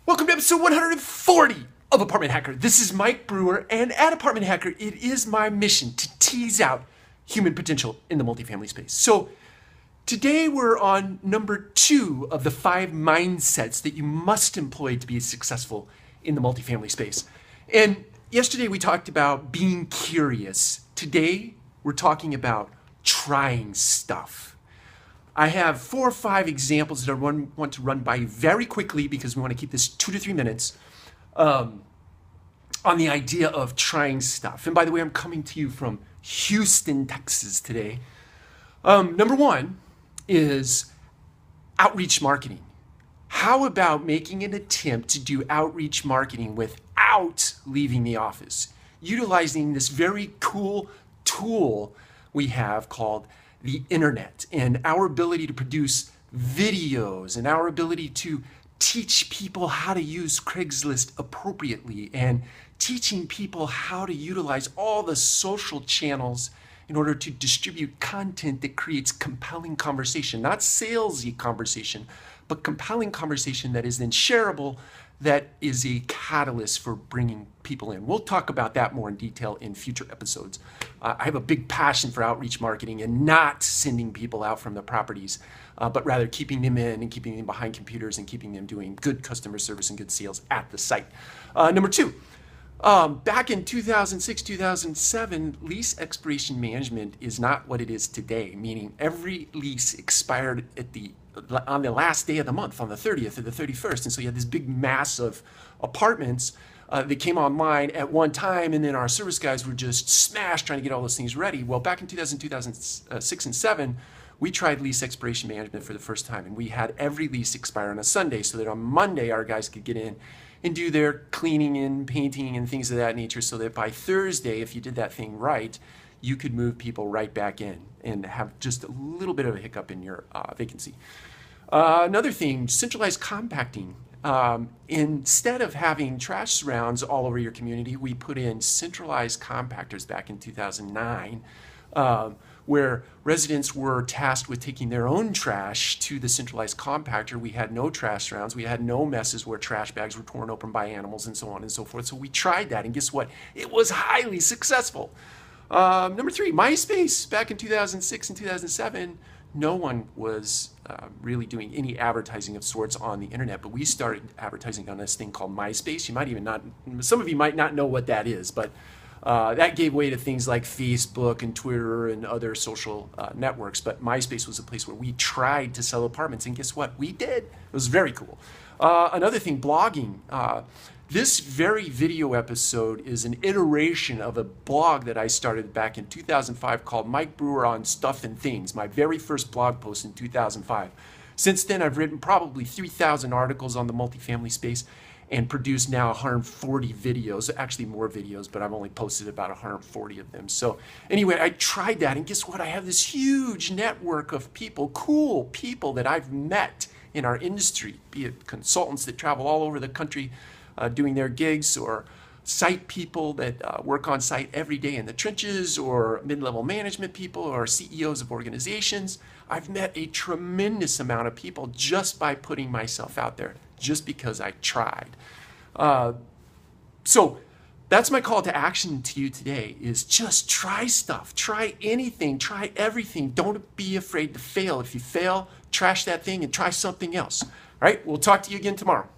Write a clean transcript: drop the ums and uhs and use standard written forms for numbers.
Welcome to episode 140 of Apartment Hacker. This is Mike Brewer, and at Apartment Hacker, it is my mission to tease out human potential in the multifamily space. So today we're on number 2 of the 5 mindsets that you must employ to be successful in the multifamily space. And yesterday we talked about being curious. Today we're talking about trying stuff. I have 4 or 5 examples that I want to run by you very quickly because we want to keep this 2 to 3 minutes on the idea of trying stuff. And by the way, I'm coming to you from Houston, Texas today. Number 1 is outreach marketing. How about making an attempt to do outreach marketing without leaving the office, utilizing this very cool tool we have called the internet, and our ability to produce videos and our ability to teach people how to use Craigslist appropriately and teaching people how to utilize all the social channels in order to distribute content that creates compelling conversation, not salesy conversation, but compelling conversation that is then shareable, that is a catalyst for bringing people in. We'll talk about that more in detail in future episodes. I have a big passion for outreach marketing and not sending people out from the properties, but rather keeping them in and keeping them behind computers and keeping them doing good customer service and good sales at the site. Number 2, back in 2006, 2007, lease expiration management is not what it is today, meaning every lease expired on the last day of the month, on the 30th or the 31st. And so you had this big mass of apartments that came online at one time, and then our service guys were just smashed trying to get all those things ready. Well, back in 2006 and 2007, we tried lease expiration management for the first time, and we had every lease expire on a Sunday so that on Monday our guys could get in and do their cleaning and painting and things of that nature, so that by Thursday, if you did that thing right, you could move people right back in and have just a little bit of a hiccup in your vacancy. Another thing, centralized compacting. Instead of having trash surrounds all over your community, we put in centralized compactors back in 2009, where residents were tasked with taking their own trash to the centralized compactor. We had no trash surrounds. We had no messes where trash bags were torn open by animals and so on and so forth. So we tried that, and guess what? It was highly successful. Number 3, MySpace. Back in 2006 and 2007, no one was really doing any advertising of sorts on the internet, but we started advertising on this thing called MySpace. Some of you might not know what that is, but that gave way to things like Facebook and Twitter and other social networks. But MySpace was a place where we tried to sell apartments, and guess what? We did. It was very cool. Another thing, blogging. This very video episode is an iteration of a blog that I started back in 2005 called Mike Brewer on Stuff and Things, my very first blog post in 2005. Since then, I've written probably 3,000 articles on the multifamily space and produced now 140 videos, actually more videos, but I've only posted about 140 of them. So anyway, I tried that, and guess what? I have this huge network of people, cool people that I've met in our industry, be it consultants that travel all over the country doing their gigs, or site people that work on site every day in the trenches, or mid-level management people, or CEOs of organizations. I've met a tremendous amount of people just by putting myself out there, just because I tried. So that's my call to action to you today, is just try stuff. Try anything, try everything. Don't be afraid to fail. If you fail, trash that thing and try something else. All right, we'll talk to you again tomorrow.